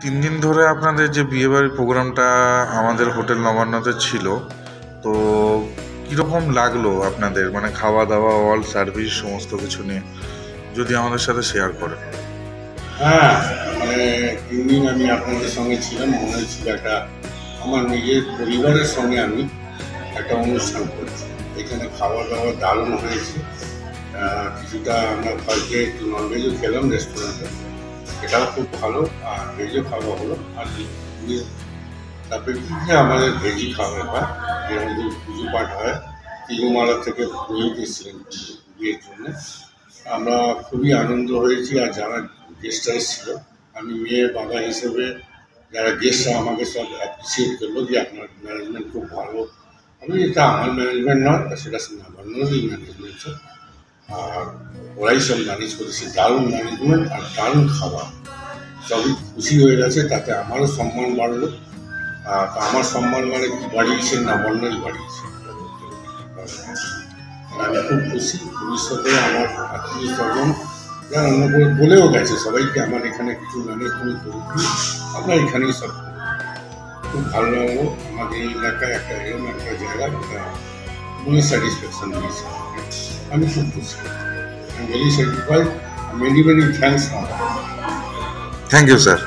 3 দিন ধরে আপনাদের যে বিয়েবাড়ির প্রোগ্রামটা আমাদের হোটেল নবান্নতে ছিল, তো কীরকম লাগলো আপনাদের, মানে খাওয়া দাওয়া, অল সার্ভিস সমস্ত কিছু নিয়ে যদি আমাদের সাথে শেয়ার করেন। হ্যাঁ, মানে 3 দিন আমি আপনাদের সঙ্গে ছিলাম। মনে হচ্ছিল একটা আমার নিজের পরিবারের সঙ্গে আমি একটা অনুষ্ঠান করছি। এখানে খাওয়া দাওয়া দারুণ হয়েছে। কিছুটা আমরা ফার্স্টে একটু ননভেজও খেলাম রেস্টুরেন্টে, এটাও খুব ভালো। আর ভেজও খাওয়া হলো। আর তারপরে কি আমাদের ভেজই খাওয়া হয়, যেরকম যে পুজো পাঠ হয়। তিরুমালা থেকে পুরোহিত এসেছিলেন বিয়ের জন্য। আমরা খুবই আনন্দ হয়েছি। আর যারা গেস্টরা এসেছিল, আমি মেয়ের বাবা হিসেবে যারা গেস্টরা আমাকে সব অ্যাপ্রিসিয়েট করলো যে আপনার ম্যানেজমেন্ট খুব ভালো। আমি এটা আমার ম্যানেজমেন্ট নয়, সেটা নবান্নরই ম্যানেজমেন্ট। আর ওরাই সব ম্যানেজ করেছে, দারুণ ম্যানেজমেন্ট আর দারুণ খাবার, সবই খুশি হয়ে গেছে। তাতে আমারও সম্মান বাড়লো। আমার সম্মান মানে কি বাড়িয়েছে, নবান্নই বাড়িয়েছে। আমি খুব খুশি। ভবিষ্যতে আমার আত্মীয় স্বজন যারা অন্য করে বলেও গেছে সবাইকে, আমার এখানে কিছু ম্যানেজমেন্ট করে দিই, আমরা এখানেই সব খুব ভালো লাগলো। আমাদের এই এলাকায় একটা এরকম একটা জায়গা মনে স্যাটিসফ্যাকশন দিয়েছে। আমি খুব খুশি। I'm very satisfied. Many, many thanks. Thank you sir.